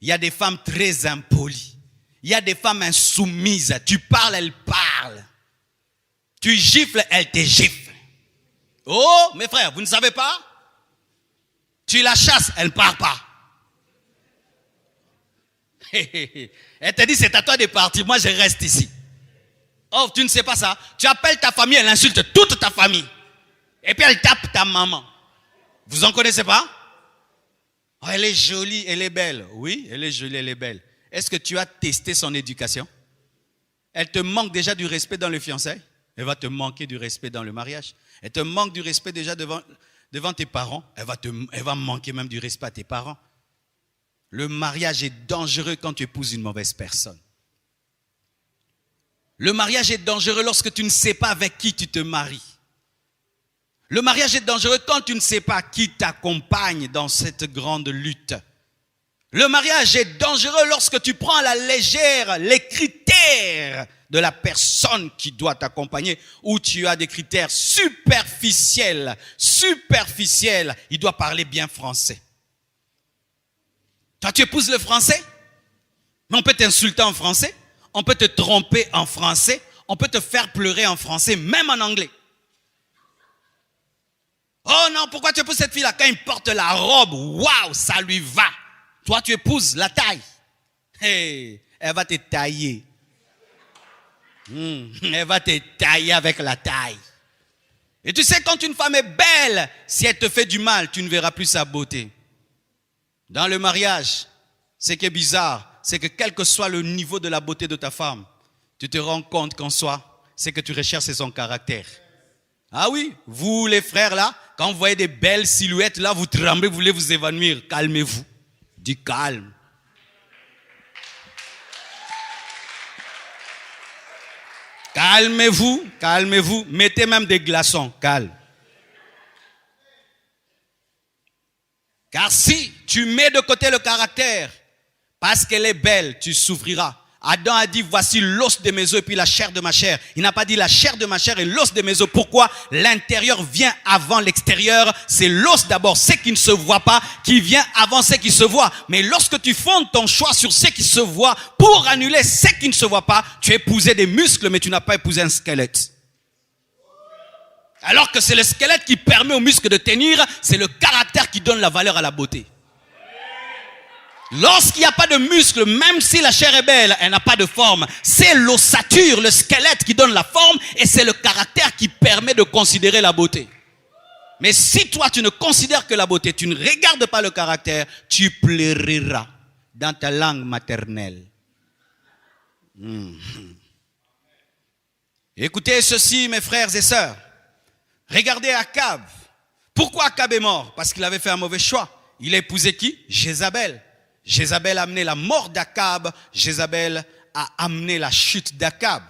Il y a des femmes très impolies. Il y a des femmes insoumises. Tu parles, elles parlent. Tu gifles, elles te giflent. Oh, mes frères, vous ne savez pas? Tu la chasses, elle ne part pas. Elle te dit, c'est à toi de partir, moi je reste ici. Oh, tu ne sais pas ça. Tu appelles ta famille, elle insulte toute ta famille. Et puis elle tape ta maman. Vous en connaissez pas? Oh, elle est jolie, elle est belle. Oui, elle est jolie, elle est belle. Est-ce que tu as testé son éducation? Elle te manque déjà du respect dans le fiançailles. Elle va te manquer du respect dans le mariage. Elle te manque du respect déjà devant tes parents. Elle va manquer même du respect à tes parents. Le mariage est dangereux quand tu épouses une mauvaise personne. Le mariage est dangereux lorsque tu ne sais pas avec qui tu te maries. Le mariage est dangereux quand tu ne sais pas qui t'accompagne dans cette grande lutte. Le mariage est dangereux lorsque tu prends à la légère les critères de la personne qui doit t'accompagner, ou tu as des critères superficiels. Il doit parler bien français. Toi, tu épouses le français, mais on peut t'insulter en français, on peut te tromper en français, on peut te faire pleurer en français, même en anglais. Oh non, pourquoi tu épouses cette fille-là? Quand il porte la robe, waouh, ça lui va. Toi, tu épouses la taille. Hey, elle va te tailler. Elle va te tailler avec la taille. Et tu sais, quand une femme est belle, si elle te fait du mal, tu ne verras plus sa beauté. Dans le mariage, ce qui est bizarre, c'est que quel que soit le niveau de la beauté de ta femme, tu te rends compte qu'en soi, ce que tu recherches, c'est son caractère. Ah oui, vous les frères là, quand vous voyez des belles silhouettes là, vous tremblez, vous voulez vous évanouir. Calmez-vous. Du calme. Calmez-vous, calmez-vous. Mettez même des glaçons, calme. Car si tu mets de côté le caractère, parce qu'elle est belle, tu souffriras. Adam a dit, voici l'os de mes os et puis la chair de ma chair. Il n'a pas dit la chair de ma chair et l'os de mes os. Pourquoi? L'intérieur vient avant l'extérieur. C'est l'os d'abord, ce qui ne se voit pas, qui vient avant ce qui se voit. Mais lorsque tu fondes ton choix sur ce qui se voit, pour annuler ce qui ne se voit pas, tu as épousé des muscles, mais tu n'as pas épousé un squelette. Alors que c'est le squelette qui permet aux muscles de tenir, c'est le caractère qui donne la valeur à la beauté. Lorsqu'il n'y a pas de muscles, même si la chair est belle, elle n'a pas de forme. C'est l'ossature, le squelette qui donne la forme, et c'est le caractère qui permet de considérer la beauté. Mais si toi tu ne considères que la beauté, tu ne regardes pas le caractère, tu pleureras dans ta langue maternelle. Écoutez ceci, mes frères et sœurs. Regardez Akab. Pourquoi Akab est mort? Parce qu'il avait fait un mauvais choix. Il a épousé qui? Jézabel. Jézabel a amené la mort d'Akab. Jézabel a amené la chute d'Akab.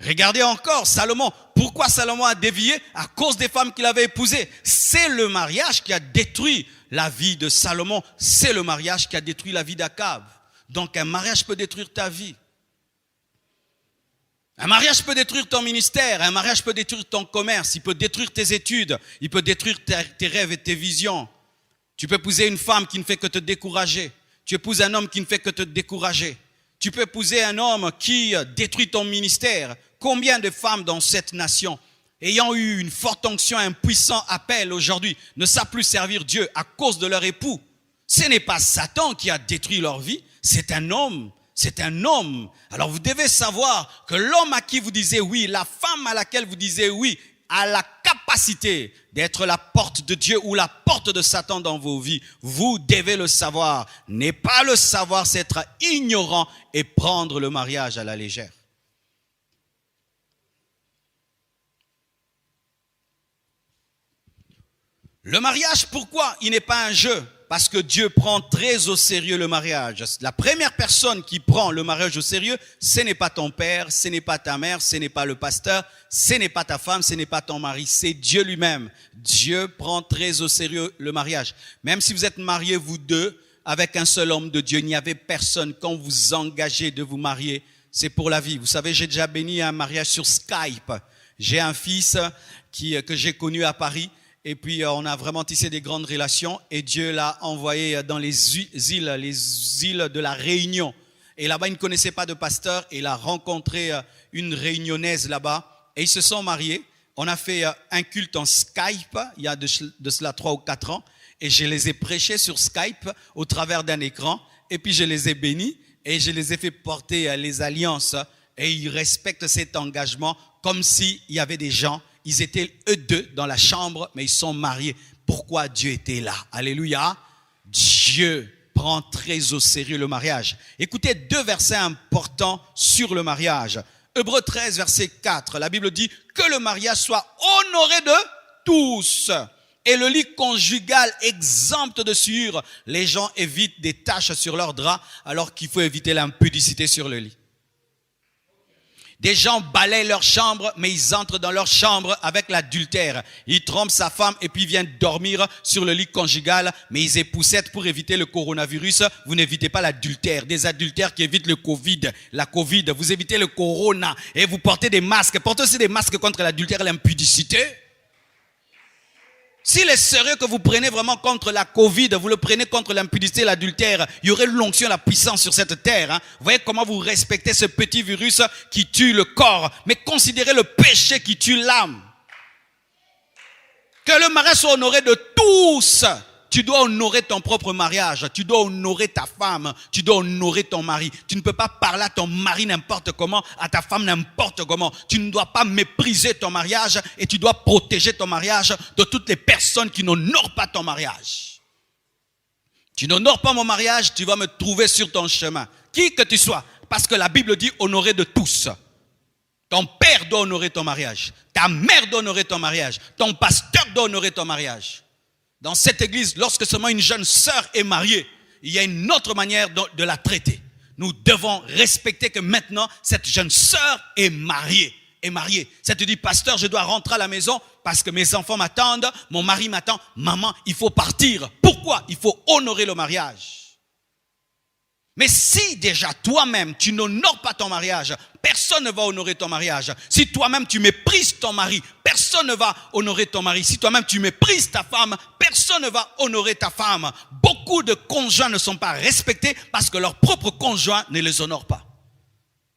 Regardez encore Salomon. Pourquoi Salomon a dévié? À cause des femmes qu'il avait épousées. C'est le mariage qui a détruit la vie de Salomon. C'est le mariage qui a détruit la vie d'Akab. Donc un mariage peut détruire ta vie. Un mariage peut détruire ton ministère. Un mariage peut détruire ton commerce. Il peut détruire tes études. Il peut détruire tes rêves et tes visions. Tu peux épouser une femme qui ne fait que te décourager. Tu épouses un homme qui ne fait que te décourager. Tu peux épouser un homme qui détruit ton ministère. Combien de femmes dans cette nation, ayant eu une forte onction, un puissant appel aujourd'hui, ne savent plus servir Dieu à cause de leur époux? Ce n'est pas Satan qui a détruit leur vie, c'est un homme. C'est un homme. Alors vous devez savoir que l'homme à qui vous disiez oui, la femme à laquelle vous disiez oui, a la capacité d'être la porte de Dieu ou la porte de Satan dans vos vies. Vous devez le savoir. Ne pas le savoir, c'est être ignorant et prendre le mariage à la légère. Le mariage, pourquoi il n'est pas un jeu? Parce que Dieu prend très au sérieux le mariage. La première personne qui prend le mariage au sérieux, ce n'est pas ton père, ce n'est pas ta mère, ce n'est pas le pasteur, ce n'est pas ta femme, ce n'est pas ton mari, c'est Dieu lui-même. Dieu prend très au sérieux le mariage. Même si vous êtes mariés, vous deux, avec un seul homme de Dieu, il n'y avait personne. Quand vous engagez de vous marier, c'est pour la vie. Vous savez, j'ai déjà béni un mariage sur Skype. J'ai un fils que j'ai connu à Paris. Et puis, on a vraiment tissé des grandes relations. Et Dieu l'a envoyé dans les îles de la Réunion. Et là-bas, il ne connaissait pas de pasteur. Et il a rencontré une réunionnaise là-bas. Et ils se sont mariés. On a fait un culte en Skype, il y a de cela 3 ou 4 ans. Et je les ai prêchés sur Skype au travers d'un écran. Et puis, je les ai bénis. Et je les ai fait porter les alliances. Et ils respectent cet engagement comme s'il y avait des gens. Ils étaient eux deux dans la chambre, mais ils sont mariés. Pourquoi Dieu était là? Alléluia. Dieu prend très au sérieux le mariage. Écoutez 2 versets importants sur le mariage. Hébreux 13, verset 4, la Bible dit que le mariage soit honoré de tous. Et le lit conjugal exempt de souillure. Les gens évitent des taches sur leur drap alors qu'il faut éviter l'impudicité sur le lit. Des gens balayent leur chambre, mais ils entrent dans leur chambre avec l'adultère. Ils trompent sa femme et puis viennent dormir sur le lit conjugal, mais ils épousettent pour éviter le coronavirus. Vous n'évitez pas l'adultère. Des adultères qui évitent le Covid, la Covid. Vous évitez le corona et vous portez des masques. Portez aussi des masques contre l'adultère et l'impudicité. S'il est sérieux que vous prenez vraiment contre la Covid, vous le prenez contre l'impudicité et l'adultère, il y aurait l'onction, la puissance sur cette terre. Hein. Vous voyez comment vous respectez ce petit virus qui tue le corps, mais considérez le péché qui tue l'âme. Que le mariage soit honoré de tous. Tu dois honorer ton propre mariage, tu dois honorer ta femme, tu dois honorer ton mari. Tu ne peux pas parler à ton mari n'importe comment, à ta femme n'importe comment. Tu ne dois pas mépriser ton mariage et tu dois protéger ton mariage de toutes les personnes qui n'honorent pas ton mariage. Tu n'honores pas mon mariage, tu vas me trouver sur ton chemin. Qui que tu sois, parce que la Bible dit honorer de tous. Ton père doit honorer ton mariage, ta mère doit honorer ton mariage, ton pasteur doit honorer ton mariage. Dans cette église, lorsque seulement une jeune sœur est mariée, il y a une autre manière de la traiter. Nous devons respecter que maintenant, cette jeune sœur est mariée. Ça te dit, pasteur, je dois rentrer à la maison parce que mes enfants m'attendent, mon mari m'attend. Maman, il faut partir. Pourquoi? Il faut honorer le mariage. Mais si déjà toi-même, tu n'honores pas ton mariage, personne ne va honorer ton mariage. Si toi-même, tu méprises ton mari, personne ne va honorer ton mari. Si toi-même, tu méprises ta femme, personne ne va honorer ta femme. Beaucoup de conjoints ne sont pas respectés parce que leur propre conjoint ne les honore pas.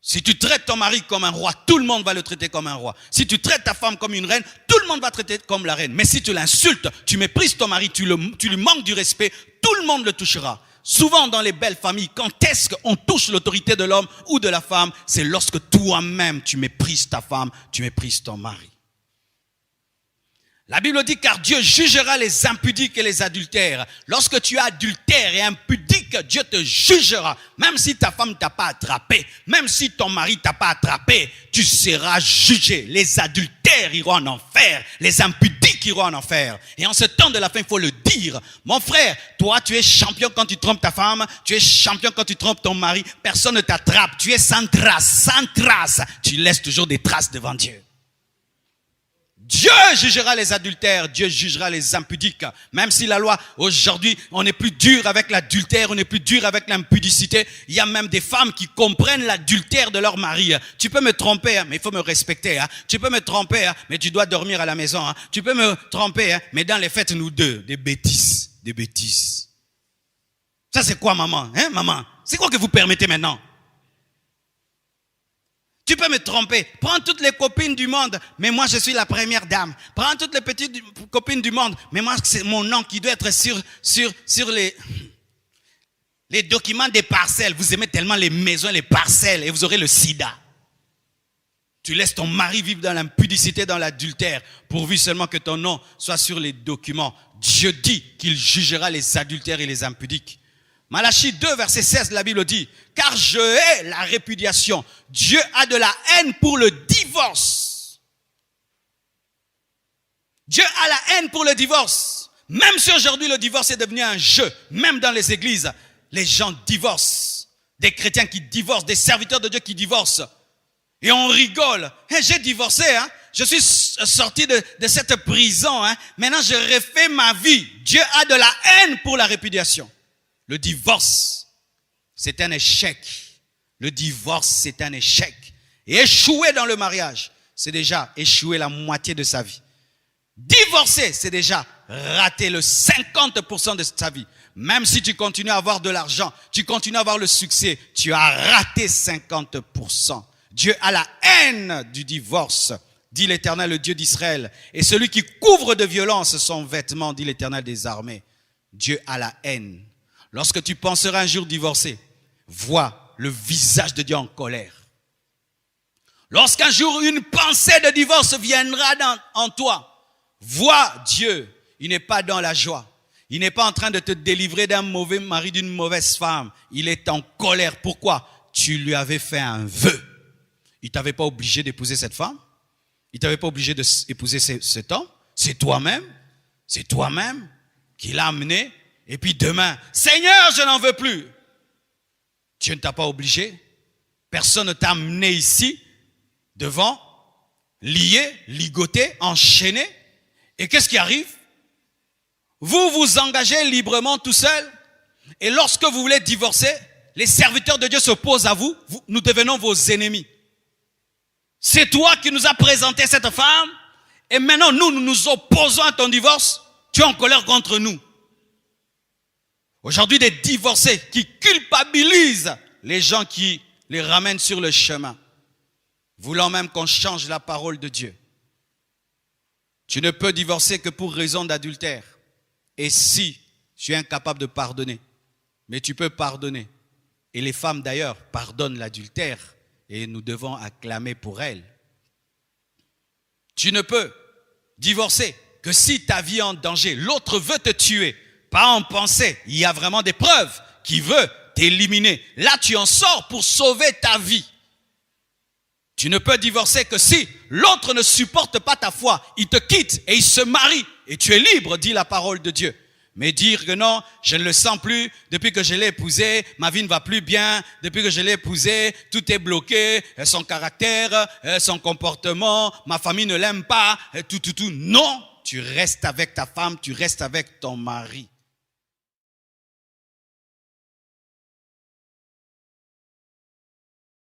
Si tu traites ton mari comme un roi, tout le monde va le traiter comme un roi. Si tu traites ta femme comme une reine, tout le monde va traiter comme la reine. Mais si tu l'insultes, tu méprises ton mari, tu lui manques du respect, tout le monde le touchera. Souvent dans les belles familles, quand est-ce qu'on touche l'autorité de l'homme ou de la femme? C'est lorsque toi-même tu méprises ta femme, tu méprises ton mari. La Bible dit car Dieu jugera les impudiques et les adultères. Lorsque tu es adultère et impudique, Dieu te jugera. Même si ta femme t'a pas attrapé, même si ton mari t'a pas attrapé, tu seras jugé. Les adultères iront en enfer, les impudiques iront en enfer. Et en ce temps de la fin, il faut le dire. Mon frère, toi tu es champion quand tu trompes ta femme, tu es champion quand tu trompes ton mari. Personne ne t'attrape, tu es sans trace, sans trace. Tu laisses toujours des traces devant Dieu. Dieu jugera les adultères, Dieu jugera les impudiques. Même si la loi, aujourd'hui, on est plus dur avec l'adultère, on est plus dur avec l'impudicité. Il y a même des femmes qui comprennent l'adultère de leur mari. Tu peux me tromper, mais il faut me respecter. Tu peux me tromper, mais tu dois dormir à la maison. Tu peux me tromper, mais dans les fêtes, nous deux, des bêtises. Ça, c'est quoi, maman? Maman? C'est quoi que vous permettez maintenant? Tu peux me tromper. Prends toutes les copines du monde, mais moi je suis la première dame. Prends toutes les petites copines du monde, mais moi c'est mon nom qui doit être sur les documents des parcelles. Vous aimez tellement les maisons, les parcelles, et vous aurez le sida. Tu laisses ton mari vivre dans l'impudicité, dans l'adultère, pourvu seulement que ton nom soit sur les documents. Dieu dit qu'il jugera les adultères et les impudiques. Malachie 2, verset 16, la Bible dit, car je hais la répudiation. Dieu a de la haine pour le divorce. Dieu a la haine pour le divorce. Même si aujourd'hui le divorce est devenu un jeu, même dans les églises, les gens divorcent. Des chrétiens qui divorcent, des serviteurs de Dieu qui divorcent. Et on rigole. J'ai divorcé, je suis sorti de cette prison. Maintenant, je refais ma vie. Dieu a de la haine pour la répudiation. Le divorce, c'est un échec. Le divorce, c'est un échec. Et échouer dans le mariage, c'est déjà échouer la moitié de sa vie. Divorcer, c'est déjà rater le 50% de ta vie. Même si tu continues à avoir de l'argent, tu continues à avoir le succès, tu as raté 50%. Dieu a la haine du divorce, dit l'Éternel, le Dieu d'Israël. Et celui qui couvre de violence son vêtement, dit l'Éternel des armées. Dieu a la haine. Lorsque tu penseras un jour divorcer, vois le visage de Dieu en colère. Lorsqu'un jour une pensée de divorce viendra en toi, vois Dieu. Il n'est pas dans la joie. Il n'est pas en train de te délivrer d'un mauvais mari, d'une mauvaise femme. Il est en colère. Pourquoi? Tu lui avais fait un vœu. Il ne t'avait pas obligé d'épouser cette femme. Il ne t'avait pas obligé d'épouser cet homme. C'est toi-même qui l'a amené. Et puis demain, Seigneur, je n'en veux plus. Dieu ne t'a pas obligé. Personne ne t'a amené ici, devant, lié, ligoté, enchaîné. Et qu'est-ce qui arrive? Vous vous engagez librement tout seul. Et lorsque vous voulez divorcer, les serviteurs de Dieu s'opposent à vous. Nous devenons vos ennemis. C'est toi qui nous as présenté cette femme. Et maintenant, nous nous opposons à ton divorce. Tu es en colère contre nous. Aujourd'hui, des divorcés qui culpabilisent les gens qui les ramènent sur le chemin, voulant même qu'on change la parole de Dieu. Tu ne peux divorcer que pour raison d'adultère. Et si tu es incapable de pardonner, mais tu peux pardonner. Et les femmes d'ailleurs pardonnent l'adultère et nous devons acclamer pour elles. Tu ne peux divorcer que si ta vie est en danger. L'autre veut te tuer, pas en pensée. Il y a vraiment des preuves qui veut t'éliminer. Là, tu en sors pour sauver ta vie. Tu ne peux divorcer que si l'autre ne supporte pas ta foi. Il te quitte et il se marie. Et tu es libre, dit la parole de Dieu. Mais dire que non, je ne le sens plus, depuis que je l'ai épousé, ma vie ne va plus bien, depuis que je l'ai épousé, tout est bloqué, son caractère, son comportement, ma famille ne l'aime pas, tout. Non, tu restes avec ta femme, tu restes avec ton mari.